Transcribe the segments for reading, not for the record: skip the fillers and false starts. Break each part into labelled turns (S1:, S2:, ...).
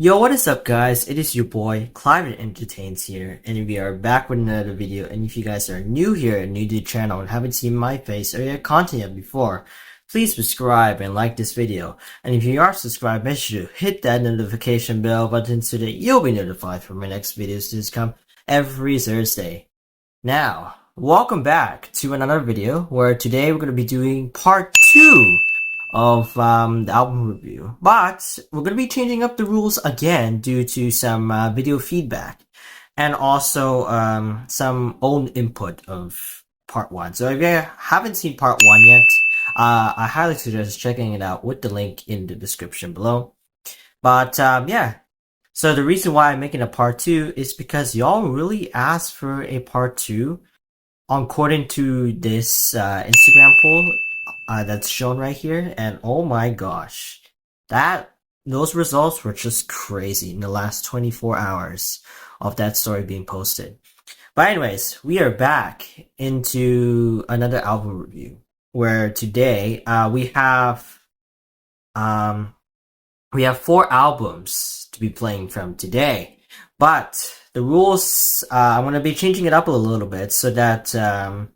S1: Yo, what is up guys? It is your boy, Climate Entertains here, and we are back with another video. And if you guys are new here and new to the channel and haven't seen my face or your content yet before, please subscribe and like this video. And if you are subscribed, make sure to hit that notification bell button so that you'll be notified for my next videos to come every Thursday. Now, welcome back to another video where today we're going to be doing part 2 of the album review, but we're going to be changing up the rules again due to some video feedback and also some own input of part 1. So if you haven't seen part 1 yet, I highly suggest checking it out with the link in the description below. But yeah, so the reason why I'm making a part 2 is because y'all really asked for a part 2 according to this Instagram poll that's shown right here, and oh my gosh, those results were just crazy in the last 24 hours of that story being posted. But anyways, we are back into another album review where today we have 4 albums to be playing from today, but the rules I'm going to be changing it up a little bit so that the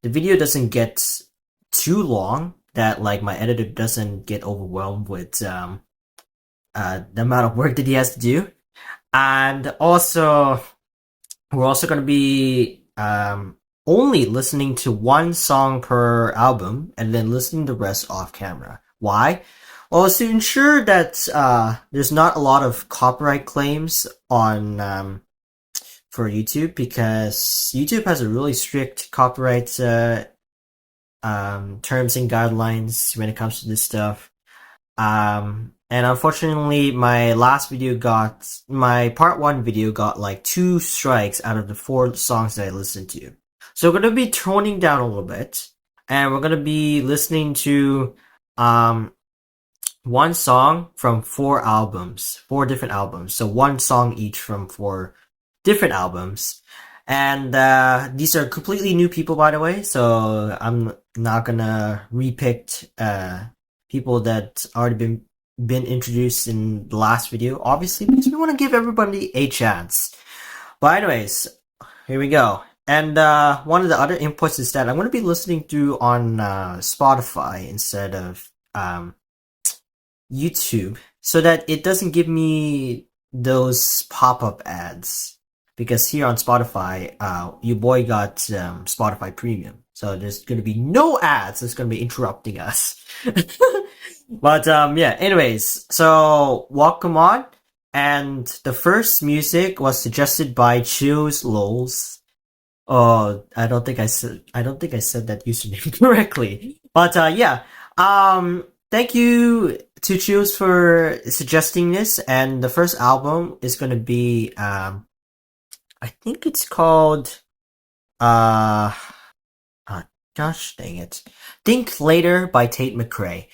S1: video doesn't get too long, that like my editor doesn't get overwhelmed with the amount of work that he has to do. And also we're also going to be only listening to 1 song per album and then listening to the rest off camera. Why? Well, it's to ensure that there's not a lot of copyright claims on for YouTube, because YouTube has a really strict copyright terms and guidelines when it comes to this stuff. And unfortunately, my part 1 video got like 2 strikes out of the 4 songs that I listened to. So we're going to be toning down a little bit, and we're going to be listening to 1 song from 4 different albums. So 1 song each from 4 different albums. And these are completely new people, by the way, so I'm not gonna repick people that already been introduced in the last video, obviously, because we want to give everybody a chance. But anyways, here we go. And one of the other inputs is that I'm going to be listening to on Spotify instead of YouTube, so that it doesn't give me those pop-up ads. Because here on Spotify, your boy got Spotify Premium, so there's gonna be no ads that's gonna be interrupting us. But yeah, anyways, so welcome on. And the first music was suggested by Chills Lols. Oh, I don't think I said that username correctly. But yeah, thank you to Chills for suggesting this. And the first album is gonna be I think it's called, gosh dang it, Think Later by Tate McRae.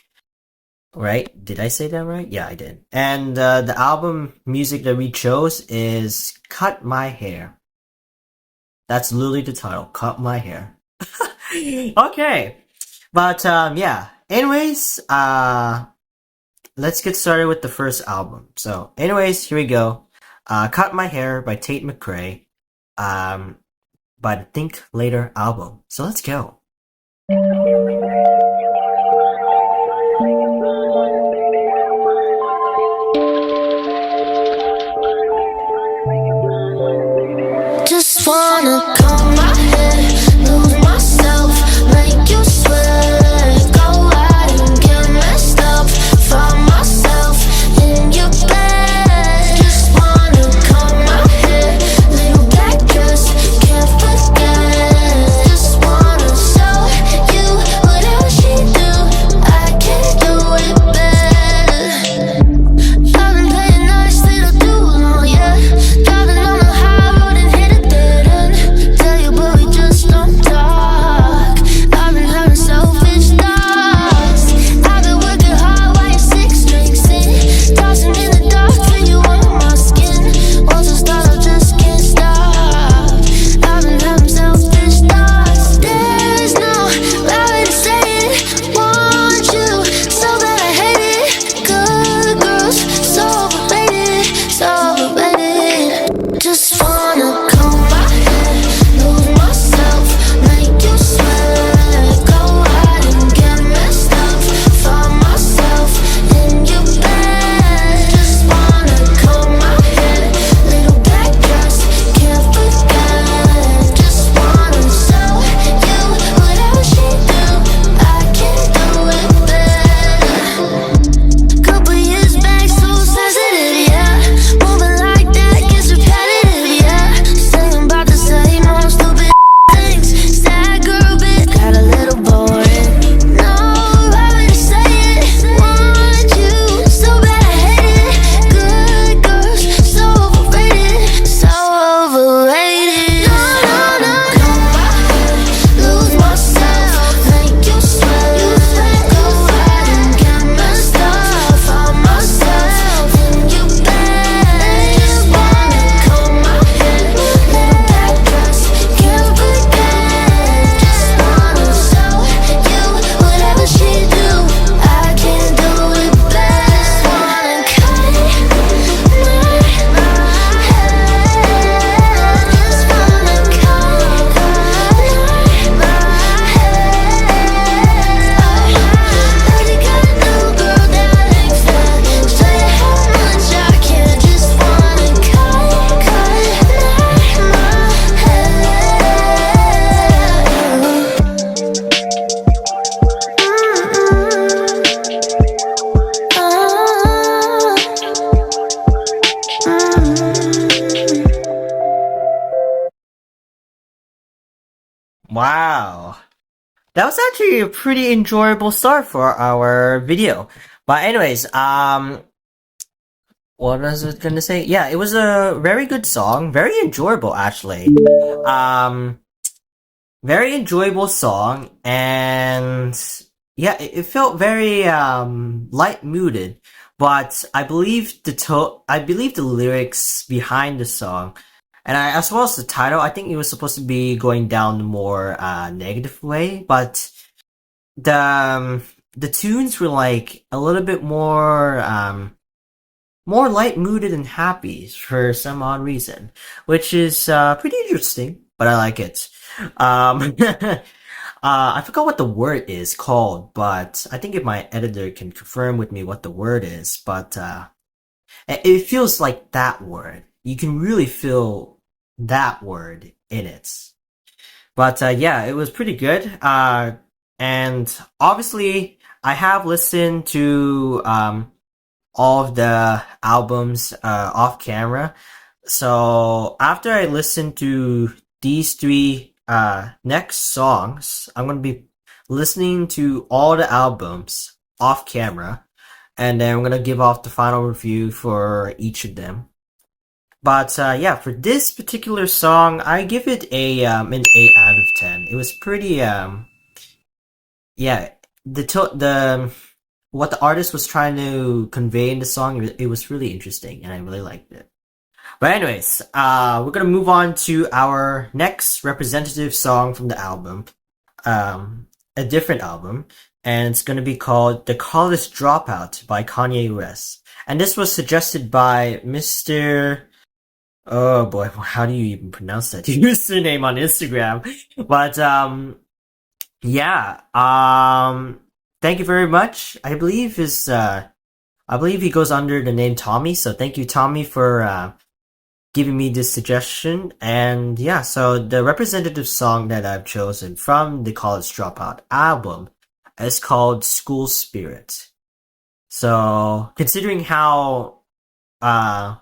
S1: Right? Did I say that right? Yeah, I did. And the album music that we chose is Cut My Hair. That's literally the title, Cut My Hair. Okay. But yeah, anyways, let's get started with the first album. So anyways, here we go. Cut My Hair by Tate McRae, by the Think Later album. So let's go.
S2: Just wanna comb my hair, lose myself, make you sweat, go out and get messed up, find myself in your bed. Just wanna comb my hair, little black dress, can't forget. Just wanna show you
S1: Wow. That was actually a pretty enjoyable start for our video. But anyways, what was I gonna say? Yeah, it was a very good song, very enjoyable actually. Um, very enjoyable song, and yeah, it felt very light mooded. But I believe the lyrics behind the song, and as well as the title, I think it was supposed to be going down the more negative way, but the the tunes were like a little bit more light mooded and happy for some odd reason, which is pretty interesting. But I like it. I forgot what the word is called, but I think if my editor can confirm with me what the word is, but it feels like that word. You can really feel that word in it. But yeah, it was pretty good. And obviously, I have listened to all of the albums off camera. So after I listen to these three next songs, I'm gonna be listening to all the albums off camera, and then I'm gonna give off the final review for each of them. But yeah, for this particular song, I give it a an 8 out of 10. It was pretty yeah, the what the artist was trying to convey in the song, it was really interesting, and I really liked it. But anyways, we're gonna move on to our next representative song from the album, a different album, and it's gonna be called "The College Dropout" by Kanye West. And this was suggested by Mr. Oh boy, how do you even pronounce that username on Instagram? But yeah, thank you very much. I believe he goes under the name Tommy. So thank you, Tommy, for giving me this suggestion. And yeah, so the representative song that I've chosen from the College Dropout album is called "School Spirit." So considering how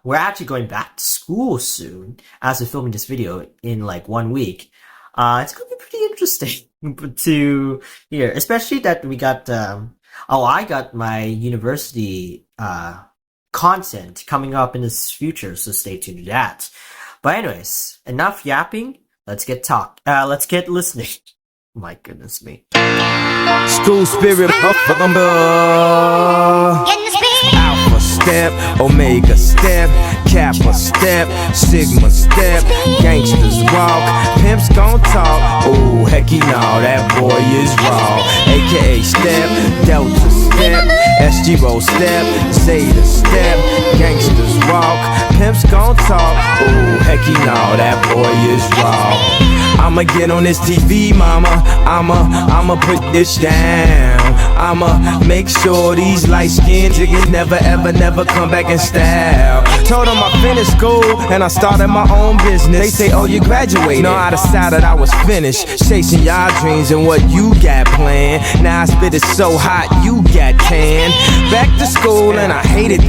S1: we're actually going back to school soon as we're filming this video in like 1 week, it's gonna be pretty interesting to hear, especially that we got I got my university content coming up in this future, so stay tuned to that. But anyways, enough yapping. Let's get listening. My goodness me.
S3: School spirit, Alpha step, Omega step, Kappa step, Sigma step, gangsters walk, pimps gon' talk. Oh, hecky no, that boy is raw. AKA step, Delta step, SG roll step, Zeta step, gangsters walk, pimps gon' talk. Oh, hecky no, that boy is raw. I'ma get on this TV, mama. I'ma put this down. I'ma make sure these light-skinned niggas never come back in style. Told them I finished school and I started my own business. They say, oh, you graduated. No, I decided I was finished chasing y'all dreams and what you got planned. Now I spit it so hot, you got canned. Back to school and I hate it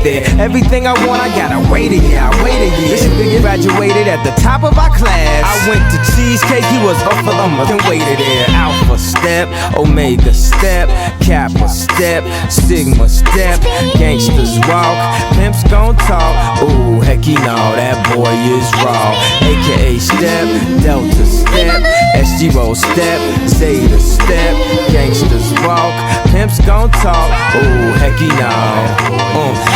S3: there. Everything I want, I gotta wait a year. This nigga graduated at the top of our class. I went to Cheesecake, he was up for and waited there. Alpha step, Omega step, Kappa step, Sigma step, gangsters walk, pimps gon' talk. Ooh, hecky no, that boy is raw. AKA step, Delta step, SG roll step, Zeta step, gangsters walk, pimps gon' talk. Ooh, hecky no.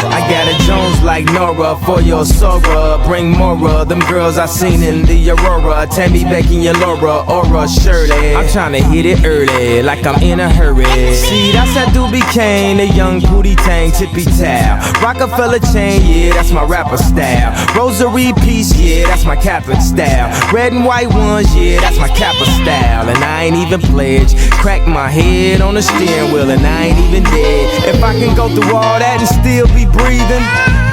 S3: I got a Jones like Nora for your Sora. Bring more of them girls I seen in the Aurora. Tammy, Becky, and Laura, Aura, Shirley. I'm tryna hit it early, like I'm in a hurry. See, that's that Doobie Kane, the young booty tang, tippy towel. Rockefeller chain, yeah, that's my rapper style. Rosary piece, yeah, that's my Catholic style. Red and white ones, yeah, that's my Kappa style. And I ain't even pledged. Crack my head on the steering wheel and I ain't even dead. If I can go through all that and still be breathing,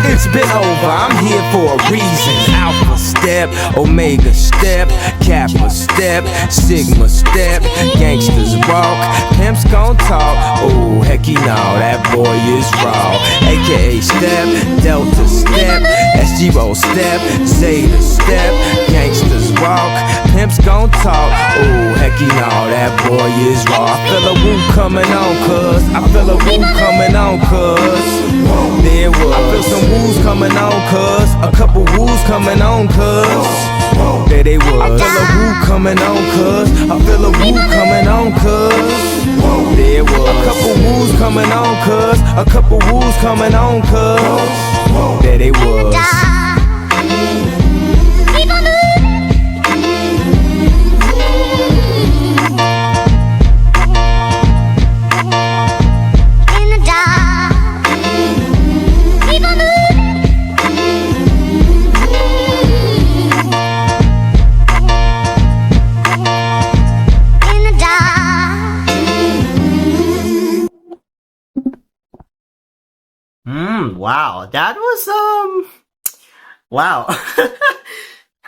S3: it's been over, I'm here for a reason. Alpha step, Omega step, Kappa step, Sigma step, gangsters walk, pimps gon' talk. Oh, hecky no, that boy is raw. AKA step, Delta step, SG roll step, Zeta step, gangsters walk, pimps gon' talk. Ooh, hecky no, that boy is raw. I feel a woo coming on, cuz. I feel a woo coming on, cuz. There it was. I feel some woos coming on, cuz. A couple woos coming on, cuz. There they was. I feel a woo coming on, cuz. I feel a woo coming on, cuz. There it was. A couple woos coming on, cuz. A couple woos coming on, cuz. There they was.
S1: Wow, that was wow. I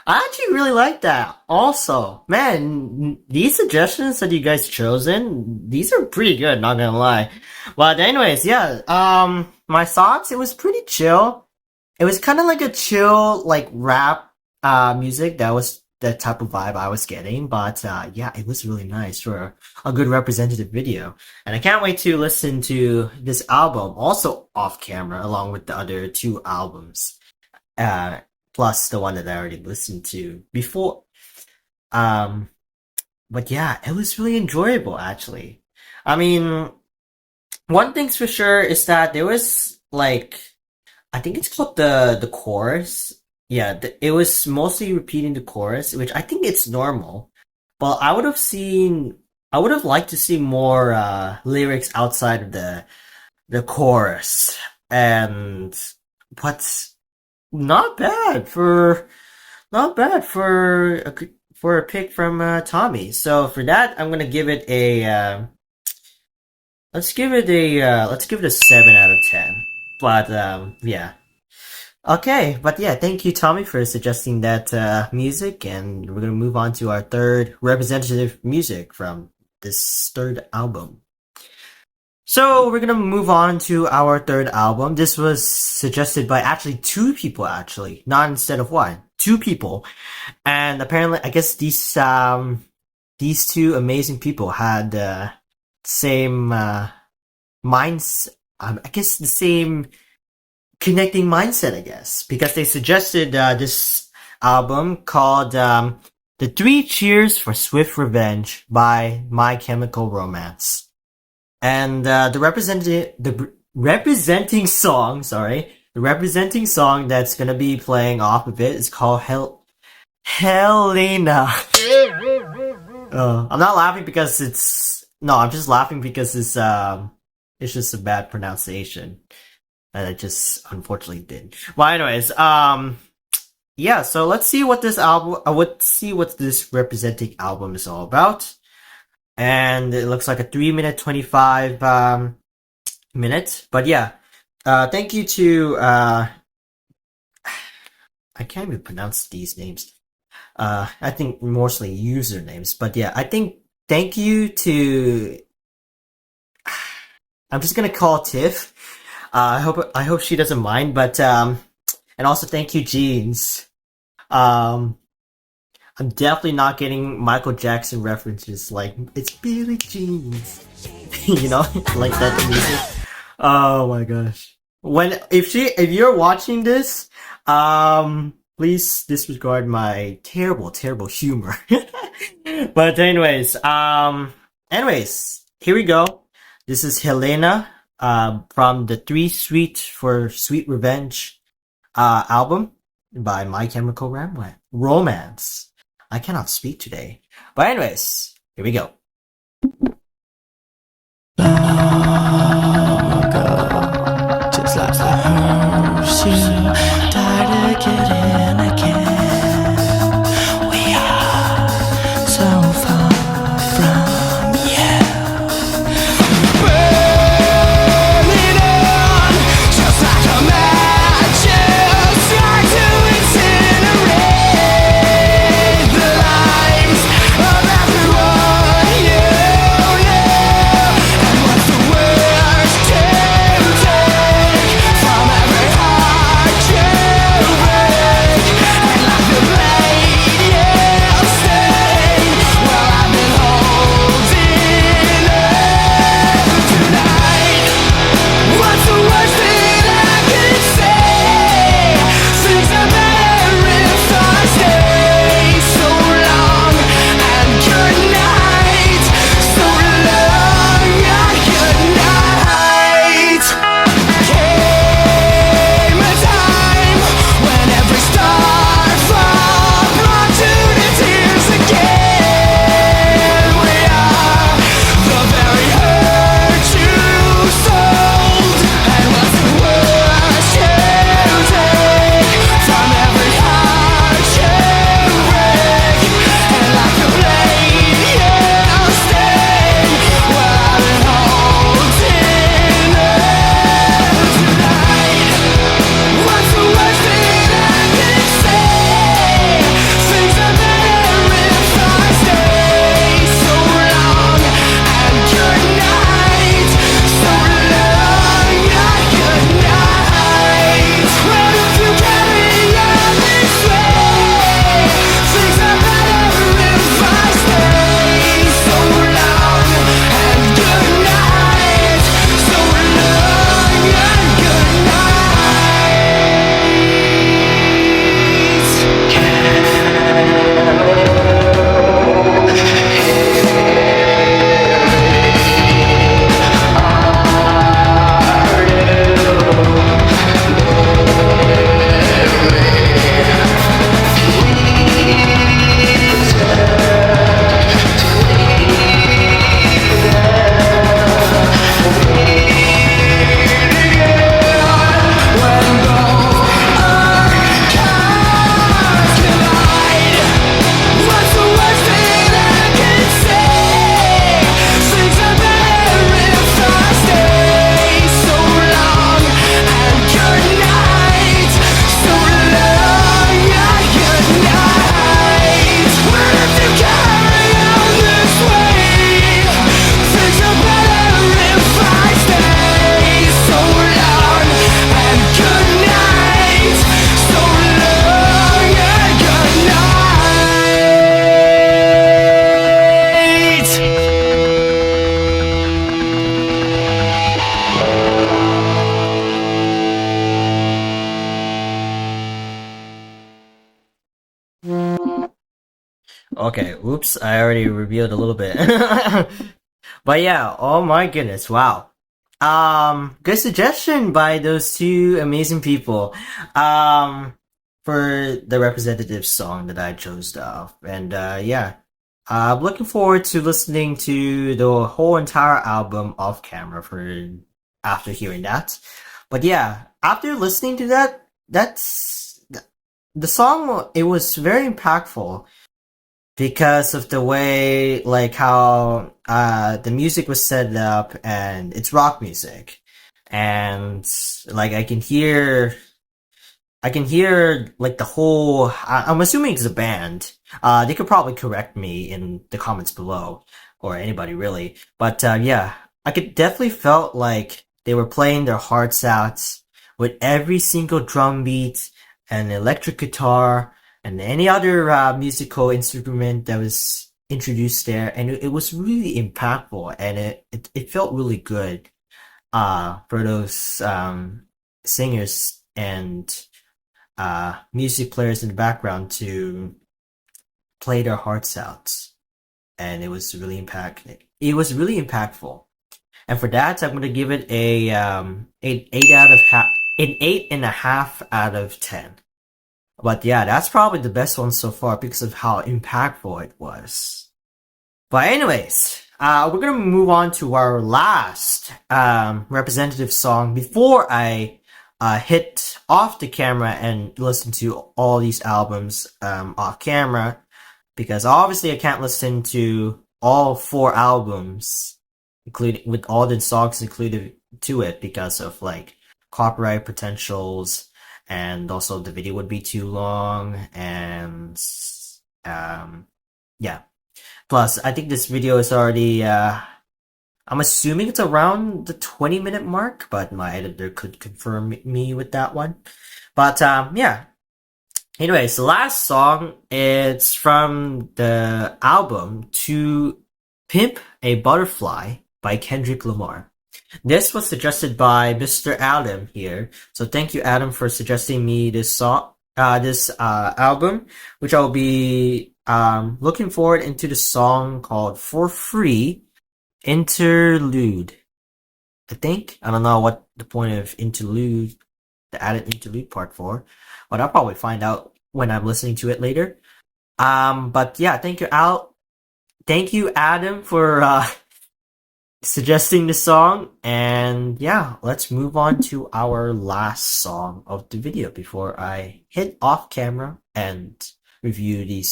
S1: actually really like that. Also, man, these suggestions that you guys chosen, these are pretty good, not gonna lie. But anyways, yeah, my thoughts, it was pretty chill. It was kind of like a chill, like rap, music. That was the type of vibe I was getting. But, yeah, it was really nice for a good representative video. And I can't wait to listen to this album, also off camera, along with the other two albums. Plus the one that I already listened to before. But yeah, it was really enjoyable actually. I mean, one thing's for sure is that there was like, I think it's called the chorus. Yeah, it was mostly repeating the chorus, which I think it's normal. But I would have liked to see more lyrics outside of the chorus. And but not bad for a pick from Tommy. So for that, I'm gonna give it a let's give it a 7 out of 10. But yeah. Okay, but yeah, thank you Tommy for suggesting that music, and we're gonna move on to our third representative music from this third album. So we're gonna move on to our third album. This was suggested by actually two people, actually, not instead of one. Two people, and apparently, I guess these two amazing people had the same minds. I guess the same connecting mindset. I guess because they suggested this album called "The Three Cheers for Swift Revenge" by My Chemical Romance. And the representing song that's gonna be playing off of it is called Helena. I'm not laughing because I'm just laughing because it's just a bad pronunciation. And I just unfortunately did. Well, anyways, yeah, so let's see what this representing album is all about. And it looks like a 3-minute 25 minutes. But yeah, thank you to I can't even pronounce these names. I think mostly usernames. But yeah, I think thank you to I'm just gonna call Tiff. I hope she doesn't mind. But and also thank you, Jeans. I'm definitely not getting Michael Jackson references like it's Billie Jeans, you know, like that music. Oh my gosh! If you're watching this, please disregard my terrible humor. But anyways, here we go. This is Helena, from the Three Sweet for Sweet Revenge, album by My Chemical Romance. I cannot speak today. But anyways, here we go.
S4: Long ago, just like the hearse, you died again and again. We are so far from you. Burning on, just like a match, try to incinerate the lives of everyone
S1: Okay, oops, I already revealed a little bit. But yeah, oh my goodness, wow. Good suggestion by those two amazing people. Um, for the representative song that I chose off. And yeah. I'm looking forward to listening to the whole entire album off camera for after hearing that. But yeah, after listening to that, the song, it was very impactful because of the way like how the music was set up, and it's rock music, and like I can hear like the whole. I'm assuming it's a band. They could probably correct me in the comments below, or anybody really. But yeah, I could definitely felt like they were playing their hearts out with every single drum beat and electric guitar and any other musical instrument that was introduced there, and it was really impactful, and it felt really good. For those singers and music players in the background to play their hearts out, and it was really impactful. And for that, I'm gonna give it a an 8.5 out of 10. But yeah, that's probably the best one so far because of how impactful it was. But anyways, we're gonna move on to our last representative song before I hit off the camera and listen to all these albums off camera, because obviously I can't listen to all 4 albums, including with all the songs included to it because of like copyright potentials, and also the video would be too long, and yeah. Plus, I think this video is already I'm assuming it's around the 20-minute mark, but my editor could confirm me with that one. But yeah. Anyways, the last song, it's from the album To Pimp a Butterfly by Kendrick Lamar. This was suggested by Mr. Adam here. So thank you, Adam, for suggesting me this song, this album, which I'll be looking forward into the song called For Free Interlude. I think. I don't know what the point of interlude, the added interlude part for, but I'll probably find out when I'm listening to it later. But yeah, thank you, Al. Thank you, Adam, for suggesting the song. And yeah, let's move on to our last song of the video before I hit off camera and review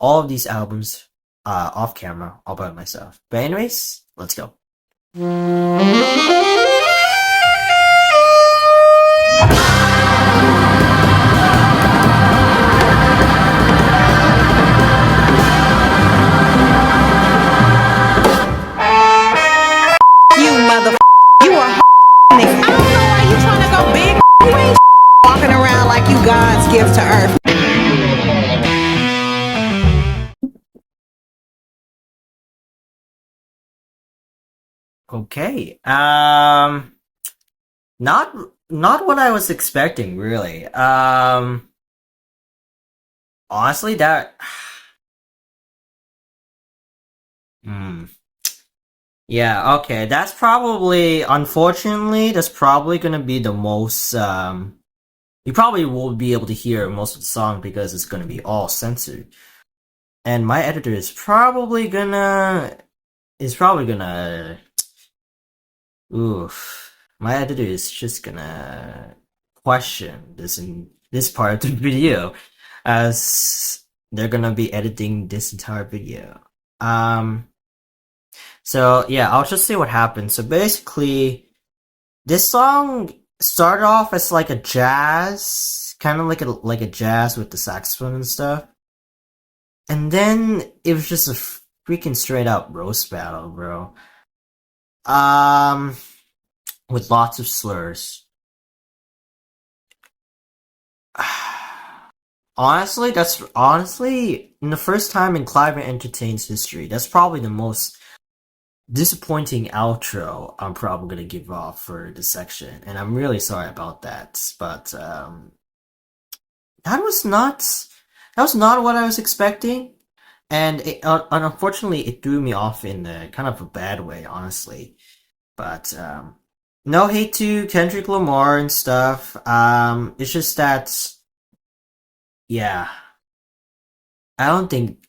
S1: all of these albums off camera all by myself. But anyways, let's go.
S5: You mother, you a nigga. I don't know why you trying to go big. You ain't walking around like you God's gift to earth.
S1: Okay. Not what I was expecting, really. Honestly, that. Hmm. Yeah, okay. Unfortunately, that's probably gonna be the most, you probably won't be able to hear most of the song because it's gonna be all censored. And my editor is probably gonna, oof. My editor is just gonna question this in this part of the video, as they're gonna be editing this entire video. So yeah, I'll just say what happened. So basically, this song started off as like a jazz, kind of like a jazz with the saxophone and stuff, and then it was just a freaking straight up roast battle, bro. Um, with lots of slurs. Honestly, in the first time in Clive Entertain's history, that's probably the most disappointing outro I'm probably gonna give off for this section, and I'm really sorry about that. But that was not what I was expecting. and unfortunately, it threw me off in a kind of a bad way, honestly. But no hate to Kendrick Lamar and stuff. It's just that, yeah, I don't think.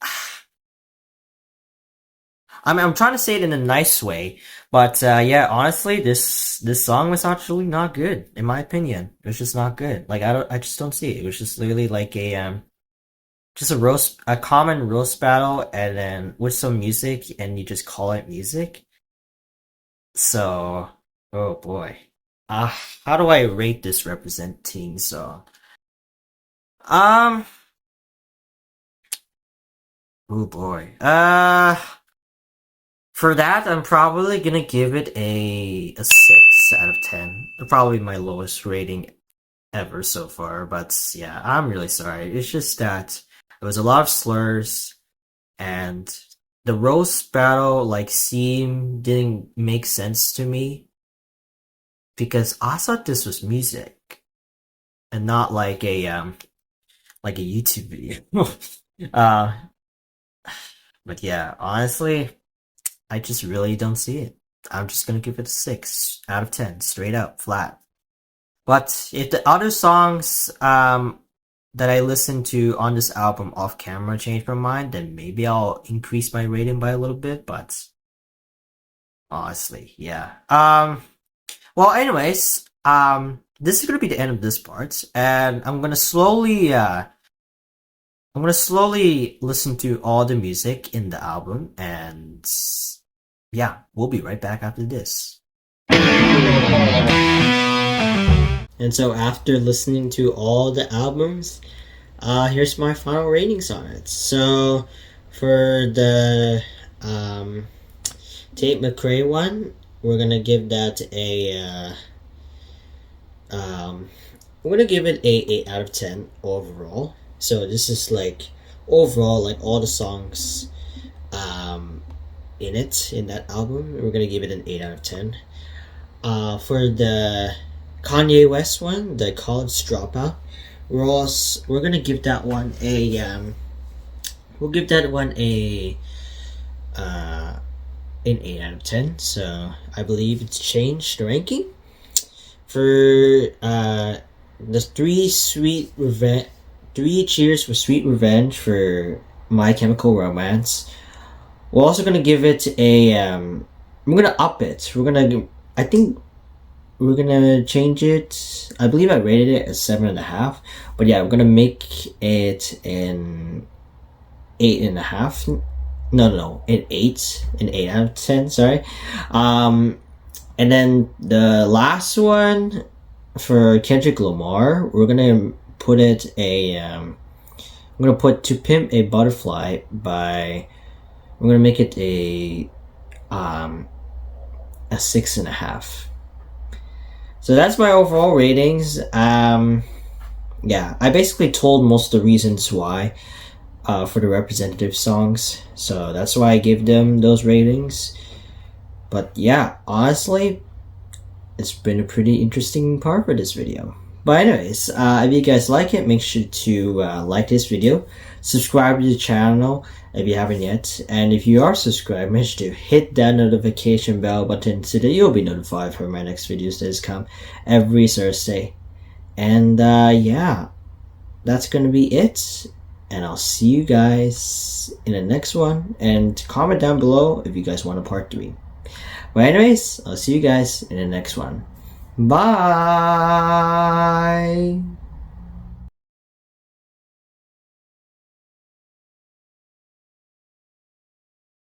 S1: I mean, I'm trying to say it in a nice way, but yeah, honestly, this song was actually not good, in my opinion. It was just not good. Like I just don't see it. It was just literally like just a common roast battle, and then with some music, and you just call it music. So, oh boy, how do I rate this representing song? Um, oh boy, for that, I'm probably gonna give it a 6 out of 10. Probably my lowest rating ever so far, but yeah, I'm really sorry. It's just that there was a lot of slurs, and the roast battle like scene didn't make sense to me because I thought this was music and not like a YouTube video. uh, but yeah, honestly, I just really don't see it. I'm just gonna give it a 6 out of 10, straight up, flat. But if the other songs that I listened to on this album off camera change my mind, then maybe I'll increase my rating by a little bit, but honestly, yeah. Well, anyways, this is gonna be the end of this part, and I'm gonna slowly listen to all the music in the album, and yeah, we'll be right back after this. And so after listening to all the albums, here's my final ratings on it. So for the Tate McRae one, we're gonna give that we're gonna give it a 8 out of 10 overall. So this is like overall like all the songs in that album, we're gonna give it an 8 out of 10. For the Kanye West one, the College Dropout, we're gonna give that one an 8 out of 10. So I believe it's changed the ranking. For the Three Cheers for Sweet Revenge for My Chemical Romance, we're also gonna give it we're gonna up it. I think we're gonna change it. I believe I rated it as 7.5, but yeah, we're gonna make it an 8.5. No, an 8 out of 10. Sorry. And then the last one for Kendrick Lamar, we're gonna put it I'm gonna put To Pimp a Butterfly by. We're gonna make it a 6.5. So that's my overall ratings. Yeah, I basically told most of the reasons why for the representative songs. So that's why I give them those ratings. But yeah, honestly, it's been a pretty interesting part for this video. But anyways, if you guys like it, make sure to like this video, subscribe to the channel if you haven't yet, and if you are subscribed, make sure to hit that notification bell button so that you'll be notified for my next videos that come every Thursday. And yeah, that's gonna be it, and I'll see you guys in the next one, and comment down below if you guys want a part 3. But anyways, I'll see you guys in the next one. Bye.